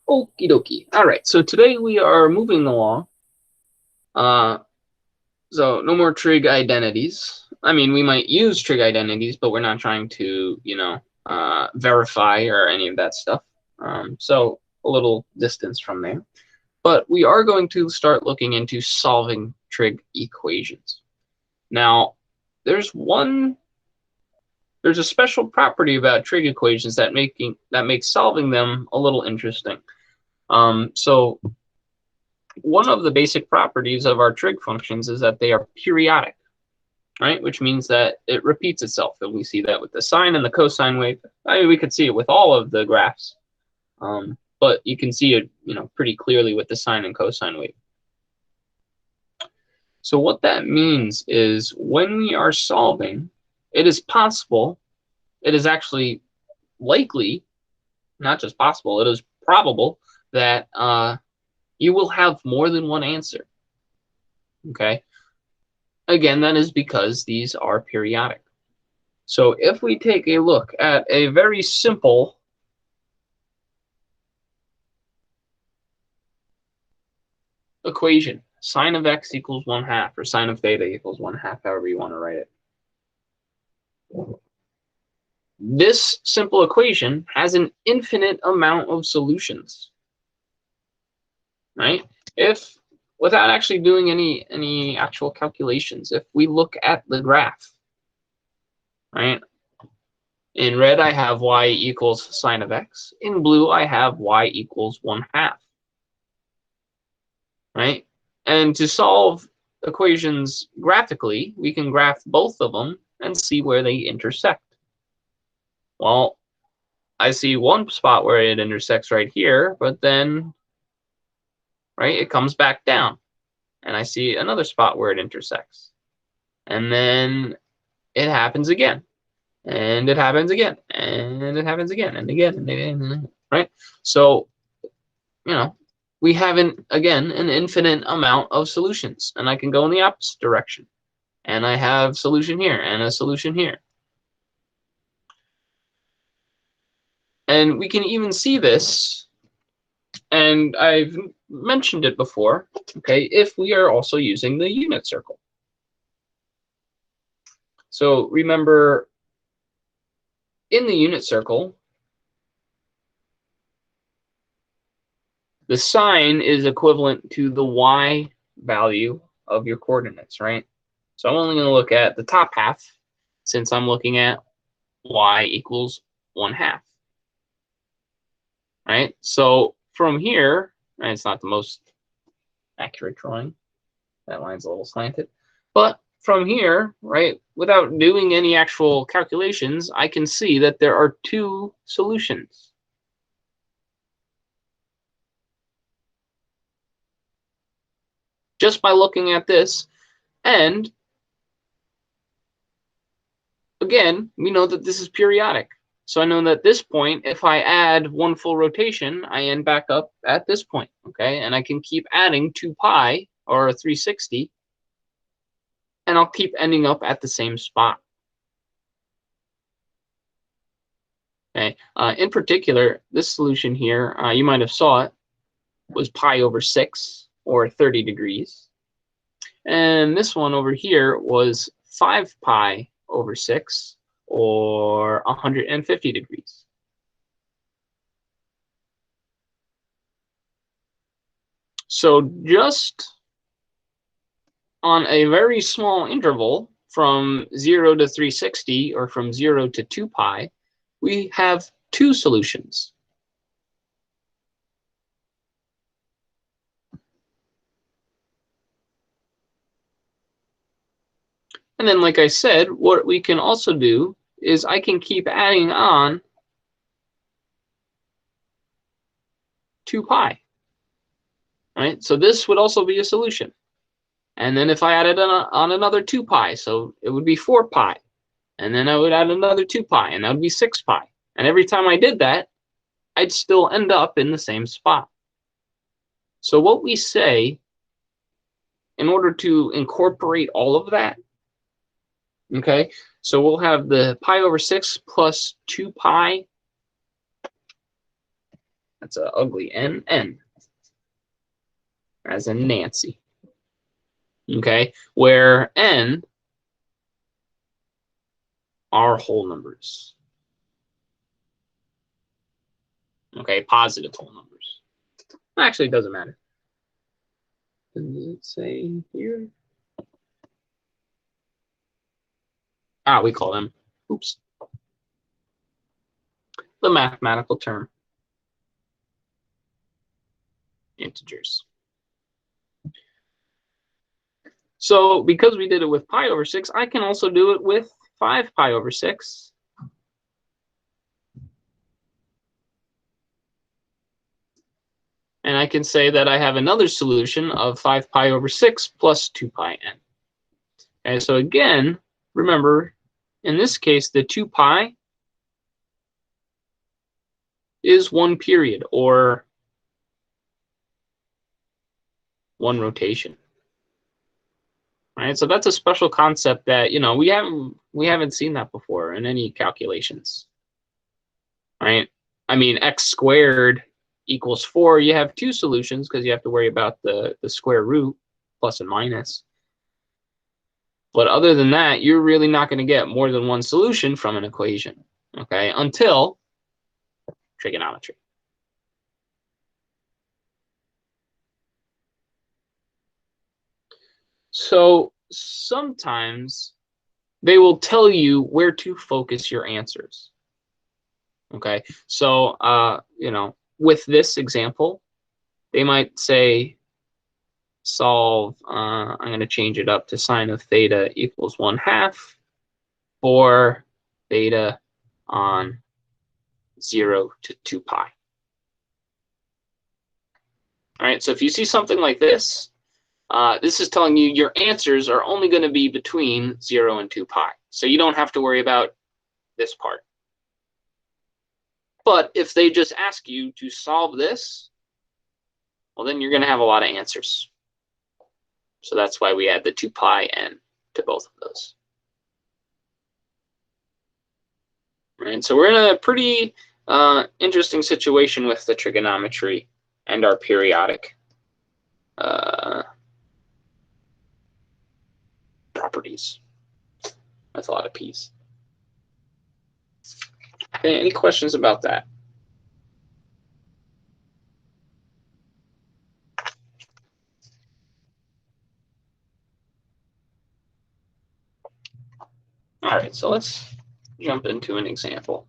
Okie dokie. All right, so today we are moving along. So no more trig identities. I mean, we might use trig identities, but we're not trying to, verify or any of that stuff. So a little distance from there. But we are going to start looking into solving trig equations. Now, there's a special property about trig equations that makes solving them a little interesting. So one of the basic properties of our trig functions is that they are periodic, right? Which means that it repeats itself. And we see that with the sine and the cosine wave. I mean, we could see it with all of the graphs, but you can see it, pretty clearly with the sine and cosine wave. So what that means is when we are solving, it is possible, it is actually likely, not just possible, it is probable that you will have more than one answer. Okay? Again, that is because these are periodic. So if we take a look at a very simple equation, sine of x equals 1/2, or sine of theta equals 1/2, however you want to write it. This simple equation has an infinite amount of solutions, right? If, without actually doing any actual calculations, if we look at the graph, right? In red, I have y equals sine of x. In blue, I have y equals 1/2, right? And to solve equations graphically, we can graph both of them and see where they intersect. Well, I see one spot where it intersects right here, but then, right, it comes back down. And I see another spot where it intersects. And then it happens again. And it happens again. And it happens again. And again. And again. Right? So, we have, again, an infinite amount of solutions. And I can go in the opposite direction. And I have solution here and a solution here. And we can even see this, and I've mentioned it before, okay, if we are also using the unit circle. So remember, in the unit circle, the sign is equivalent to the y value of your coordinates, right? So I'm only going to look at the top half, since I'm looking at y equals 1/2. Right? So from here, and it's not the most accurate drawing. That line's a little slanted. But from here, right, without doing any actual calculations, I can see that there are two solutions. Just by looking at this. And again, we know that this is periodic. So I know that at this point, if I add one full rotation, I end back up at this point, okay? And I can keep adding 2 pi, or 360, and I'll keep ending up at the same spot. Okay. In particular, this solution here, you might have saw it, was pi over 6, or 30 degrees. And this one over here was 5 pi over 6, or 150 degrees. So just on a very small interval from 0 to 360, or from 0 to 2 pi, we have two solutions. And then, like I said, what we can also do is I can keep adding on 2 pi. Right? So this would also be a solution. And then if I added on another 2 pi, so it would be 4 pi. And then I would add another 2 pi, and that would be 6 pi. And every time I did that, I'd still end up in the same spot. So what we say, in order to incorporate all of that, okay, so we'll have the pi over 6 plus 2 pi That's an ugly N, N, as in Nancy. Okay, where N are whole numbers. Okay, positive whole numbers. Actually, it doesn't matter. Does it say here? We call them, oops, the mathematical term, integers. So because we did it with pi over 6, I can also do it with 5 pi over 6. And I can say that I have another solution of 5 pi over 6 plus 2 pi n. Okay, so again, remember, in this case, the 2 pi is 1 period, or 1 rotation. Right? So that's a special concept that, you know, we haven't seen that before in any calculations. Right? I mean, x squared equals 4. You have 2 solutions because you have to worry about the square root, plus and minus. But other than that, you're really not going to get more than 1 solution from an equation, okay, until trigonometry. So sometimes they will tell you where to focus your answers. Okay, so you know, with this example, they might say solve. I'm going to change it up to sine of theta equals 1/2 for theta on 0 to 2 pi. All right, so if you see something like this, this is telling you your answers are only going to be between 0 and 2 pi. So you don't have to worry about this part. But if they just ask you to solve this, well, then you're going to have a lot of answers. So that's why we add the 2 pi n to both of those. Right, so we're in a pretty interesting situation with the trigonometry and our periodic properties. That's a lot of p's. Okay, any questions about that? All right, so let's jump into an example.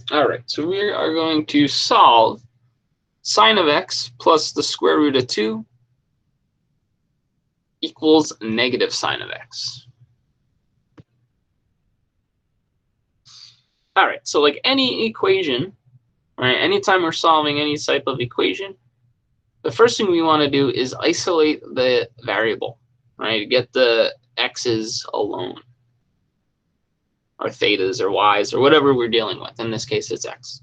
All right, so we are going to solve sine of x plus the square root of 2 equals negative sine of x. All right, so like any equation, right, anytime we're solving any type of equation, the first thing we want to do is isolate the variable, right? Get the x's alone, or thetas, or y's, or whatever we're dealing with. In this case, it's x.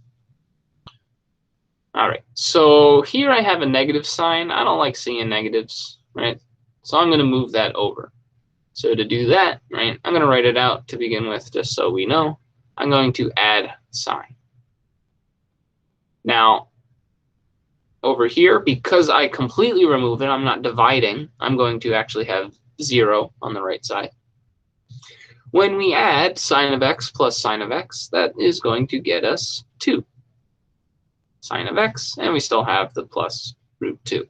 All right, so here I have a negative sign. I don't like seeing negatives, right? So I'm going to move that over. So to do that, right, I'm going to write it out to begin with, just so we know. I'm going to add sign. Now, over here, because I completely remove it, I'm not dividing, I'm going to actually have 0 on the right side. When we add sine of x plus sine of x, that is going to get us 2 sine of x, and we still have the plus root 2.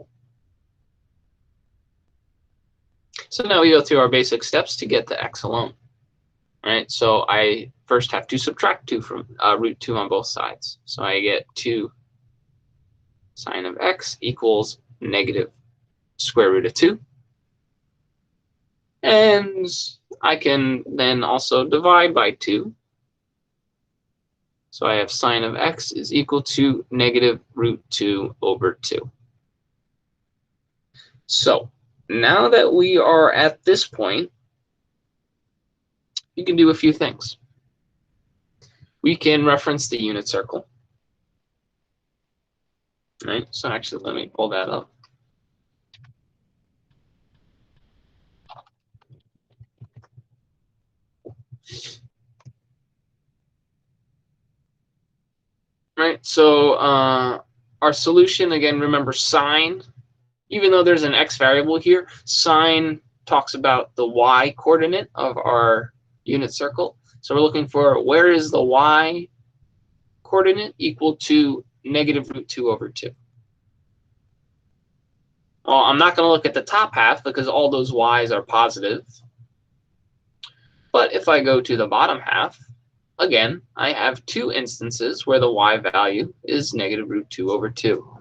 So now we go through our basic steps to get the x alone. Right, so I first have to subtract 2 from root 2 on both sides. So I get 2 sine of x equals negative square root of 2. And I can then also divide by 2. So I have sine of x is equal to negative root 2 over 2. So now that we are at this point, you can do a few things. we can reference the unit circle. Right, so actually let me pull that up. Right, so our solution, again, remember sine, even though there's an x variable here, sine talks about the y coordinate of our unit circle. So we're looking for where is the y coordinate equal to negative root 2 over 2. Well, I'm not going to look at the top half because all those y's are positive. But if I go to the bottom half, again, I have two instances where the y value is negative root 2 over 2.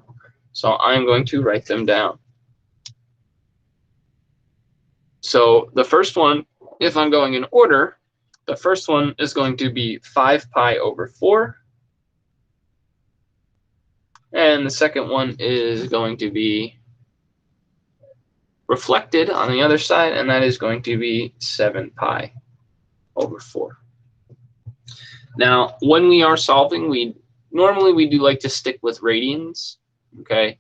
So I'm going to write them down. So the first one, if I'm going in order, the first one is going to be 5 pi over 4. And the second one is going to be reflected on the other side, and that is going to be 7 pi over 4. Now, when we are solving, we normally do like to stick with radians. Okay.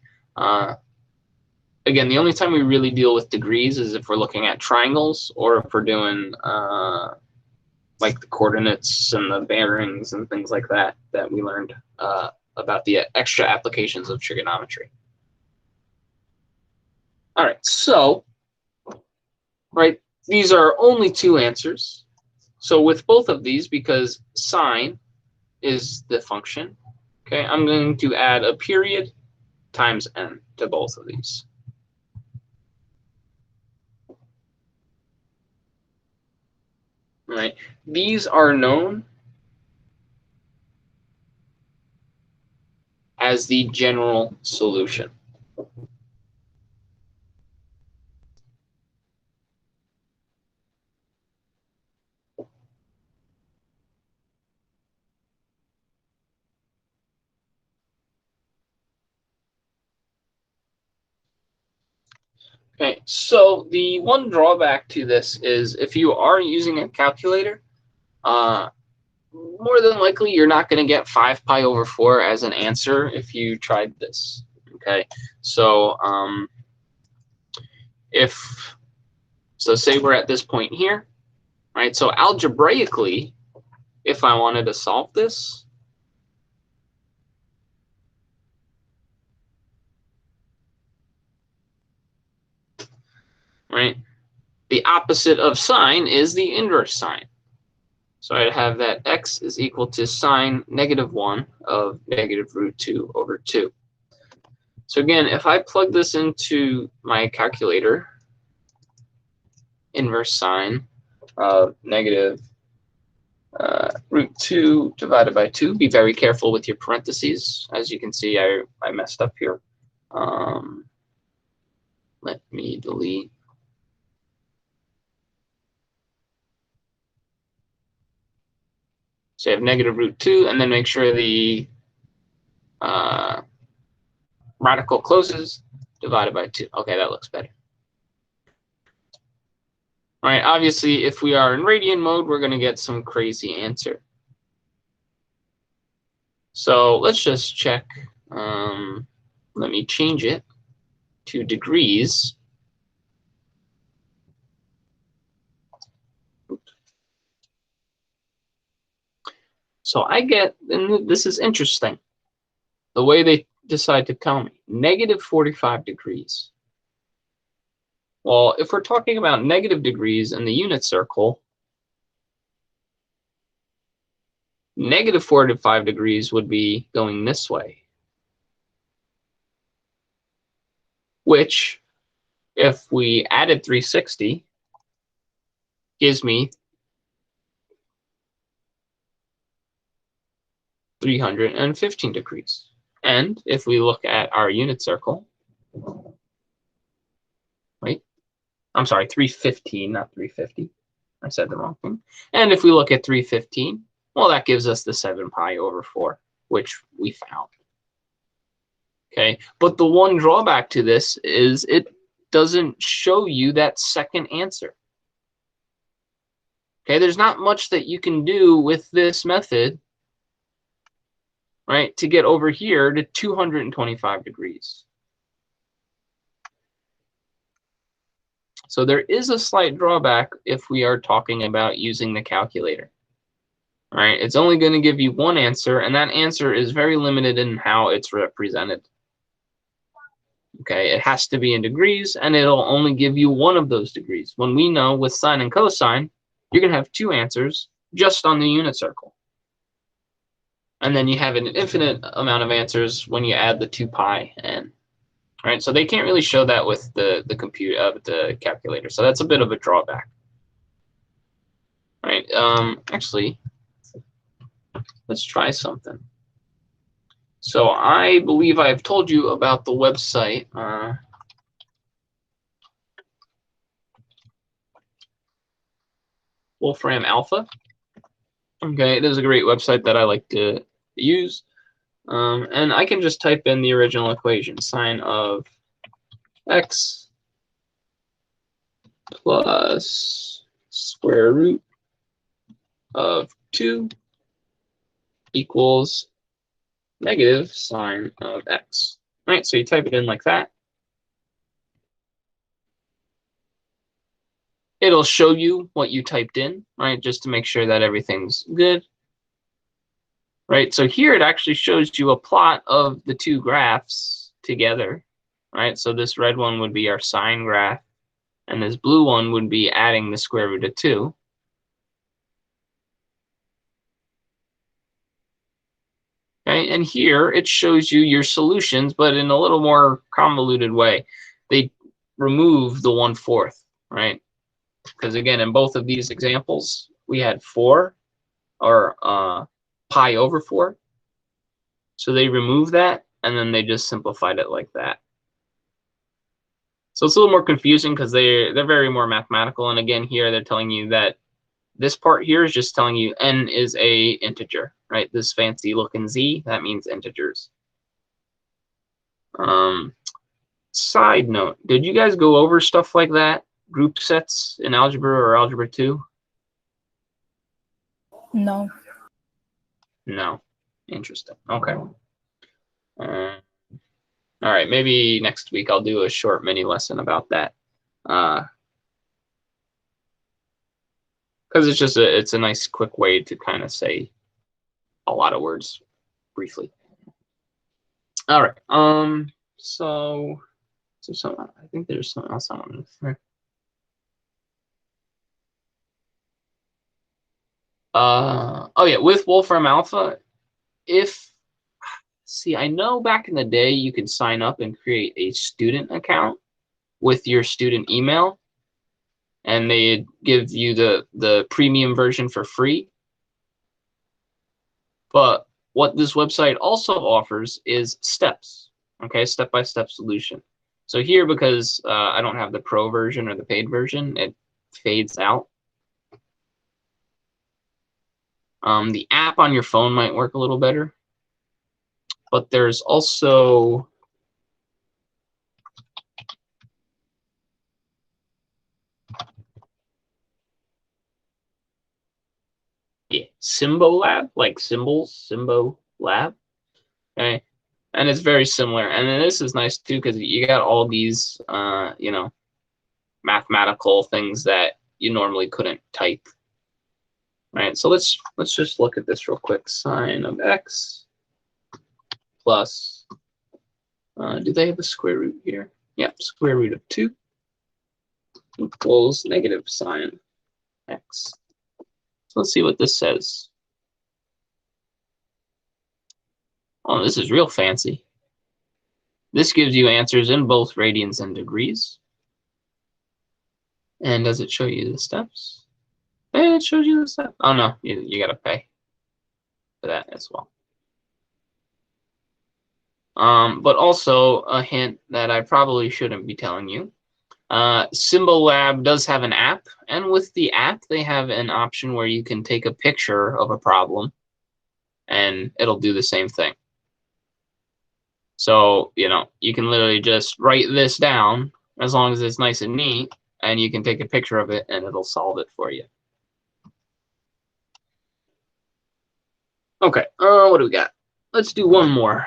Again, the only time we really deal with degrees is if we're looking at triangles or if we're doing like the coordinates and the bearings and things like that that we learned about the extra applications of trigonometry. All right, so right, these are only two answers. So with both of these, because sine is the function, okay, I'm going to add a period times n to both of these. Right, these are known as the general solution. Okay, so the one drawback to this is if you are using a calculator, more than likely you're not going to get 5 pi over 4 as an answer if you tried this. Okay, so say we're at this point here, right? So algebraically, if I wanted to solve this, right, the opposite of sine is the inverse sine. So I'd have that x is equal to sine negative 1 of negative root 2 over 2. So again, if I plug this into my calculator, inverse sine of negative root 2 divided by 2. Be very careful with your parentheses. As you can see, I messed up here. Let me delete. So you have negative root 2, and then make sure the radical closes, divided by 2. Okay, that looks better. All right, obviously, if we are in radian mode, we're going to get some crazy answer. So let's just check. Let me change it to degrees. So I get, and this is interesting, the way they decide to tell me, negative 45 degrees. Well, if we're talking about negative degrees in the unit circle, negative 45 degrees would be going this way, which, if we added 360, gives me 315 degrees. And if we look at our unit circle, right? I'm sorry, 315, not 350. I said the wrong thing. And if we look at 315, well, that gives us the 7 pi over 4, which we found. Okay, but the one drawback to this is it doesn't show you that second answer. Okay, there's not much that you can do with this method right, to get over here to 225 degrees. So there is a slight drawback if we are talking about using the calculator. All right, it's only going to give you one answer, and that answer is very limited in how it's represented. Okay, it has to be in degrees, and it'll only give you one of those degrees. When we know with sine and cosine, you're going to have two answers just on the unit circle. And then you have an infinite amount of answers when you add the 2 pi n. Right, so they can't really show that with the the calculator, so that's a bit of a drawback. Right, actually, let's try something. So I believe I've told you about the website. Wolfram Alpha. Okay, it is a great website that I like to use. And I can just type in the original equation, sine of x plus square root of 2 equals negative sine of x. Right, so you type it in like that. It'll show you what you typed in, right, just to make sure that everything's good. Right, so here it actually shows you a plot of the two graphs together. Right, so this red one would be our sine graph, and this blue one would be adding the square root of 2. Okay, and here it shows you your solutions, but in a little more convoluted way. They remove the 1/4, right? Because again, in both of these examples, we had 4, or pi over 4. So they removed that, and then they just simplified it like that. So it's a little more confusing because they're very more mathematical. And again, here they're telling you that this part here is just telling you n is a integer, right? This fancy looking z, that means integers. Side note, did you guys go over stuff like that? Group sets in algebra or algebra 2? No. No. Interesting. Okay. All right, maybe next week I'll do a short mini lesson about that. Because it's just it's a nice quick way to kind of say a lot of words briefly. All right. So I think there's something else I want to say. Oh yeah, with Wolfram Alpha, I know back in the day you could sign up and create a student account with your student email, and they'd give you the premium version for free. But what this website also offers is steps, okay, step-by-step solution. So here, because I don't have the pro version or the paid version, it fades out. The app on your phone might work a little better, but there's also Symbo Lab, like symbols, Symbo Lab. Okay, and it's very similar. And then this is nice too because you got all these, you know, mathematical things that you normally couldn't type. Right. So let's just look at this real quick. Sine of x plus. Do they have a square root here? Yep, square root of 2 equals negative sine x. So let's see what this says. Oh, this is real fancy. This gives you answers in both radians and degrees. And does it show you the steps? It shows you the steps. Oh no, you gotta pay for that as well. But also a hint that I probably shouldn't be telling you. Symbo Lab does have an app, and with the app, they have an option where you can take a picture of a problem, and it'll do the same thing. So, you know, you can literally just write this down as long as it's nice and neat, and you can take a picture of it, and it'll solve it for you. Okay, what do we got? let's do one more.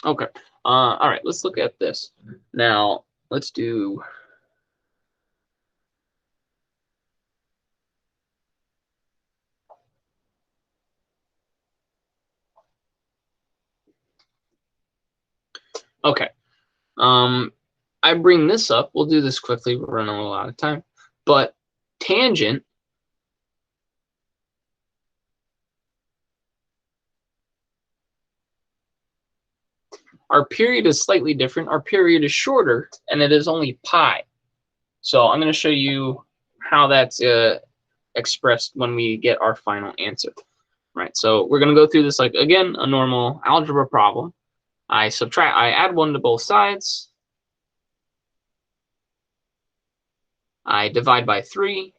Okay. All right, let's look at this. Now, let's do... Okay. I bring this up. We'll do this quickly. We're running a lot of time. But tangent our period is slightly different. Our period is shorter, and it is only pi. So I'm going to show you how that's expressed when we get our final answer. Right. So we're going to go through this like, again, a normal algebra problem. I add 1 to both sides. I divide by 3.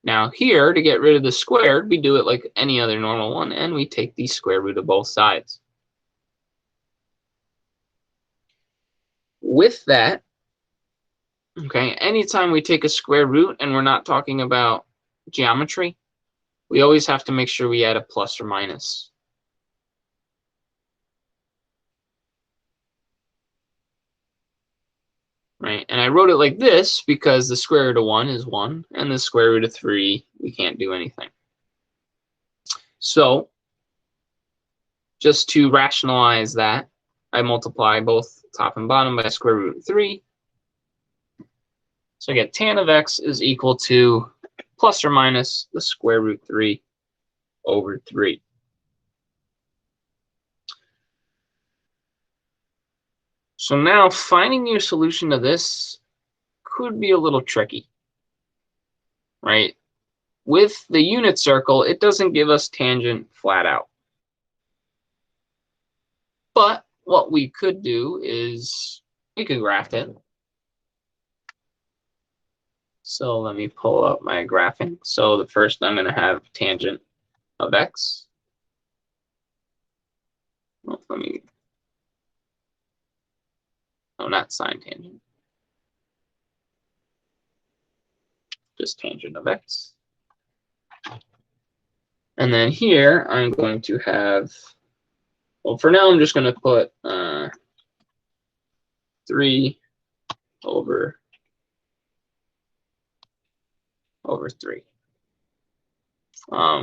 Now here, to get rid of the squared, we do it like any other normal one, and we take the square root of both sides. With that, okay, anytime we take a square root and we're not talking about geometry, we always have to make sure we add a plus or minus. Right, and I wrote it like this because the square root of 1 is 1, and the square root of 3, we can't do anything. So, just to rationalize that, I multiply both top and bottom by square root of 3. So I get tan of x is equal to plus or minus the square root 3 over 3. So now finding your solution to this could be a little tricky, right? With the unit circle, it doesn't give us tangent flat out. But what we could do is we could graph it. So let me pull up my graphing. So the first I'm going to have tangent of x. Well, not sine tangent. Just tangent of x. And then here I'm going to have, well, for now I'm just going to put 3 over 3.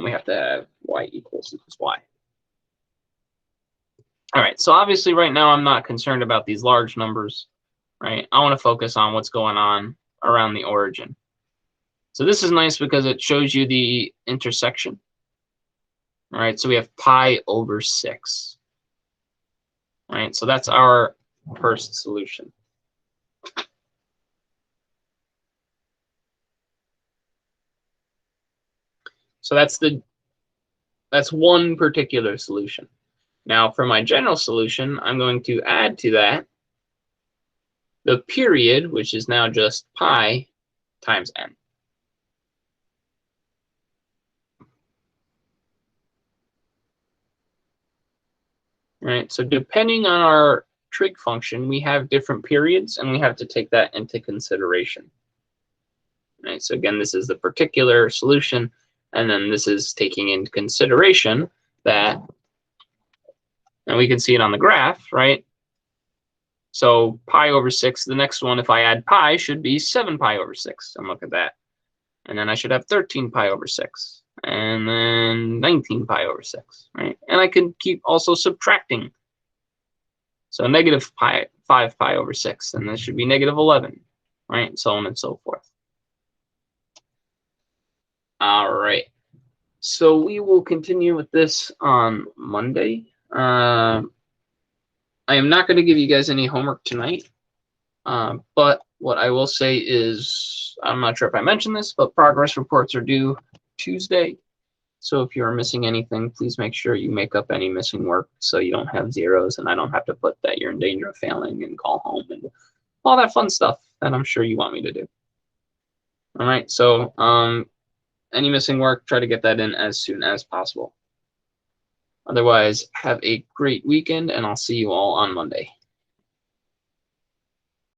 We have to have y equals y. All right, so obviously right now I'm not concerned about these large numbers, right? I want to focus on what's going on around the origin. So this is nice because it shows you the intersection. All right, so we have pi over 6. All right, so that's our first solution. So that's one particular solution. Now for my general solution, I'm going to add to that the period, which is now just pi times n. Right, so depending on our trig function, we have different periods, and we have to take that into consideration. Right, so again, this is the particular solution, and then this is taking into consideration that, and we can see it on the graph, right? So pi over 6, the next one, if I add pi, should be 7 pi over 6. And look at that. And then I should have 13 pi over 6. And then 19 pi over 6, right? And I can keep also subtracting. So negative 5 pi over 6, and this should be negative 11, right? So on and so forth. All right. So we will continue with this on Monday. I am not going to give you guys any homework tonight. But what I will say is, I'm not sure if I mentioned this, but progress reports are due Tuesday. So if you're missing anything, please make sure you make up any missing work so you don't have zeros and I don't have to put that you're in danger of failing and call home and all that fun stuff that I'm sure you want me to do. All right, so any missing work, try to get that in as soon as possible. Otherwise, have a great weekend, and I'll see you all on Monday.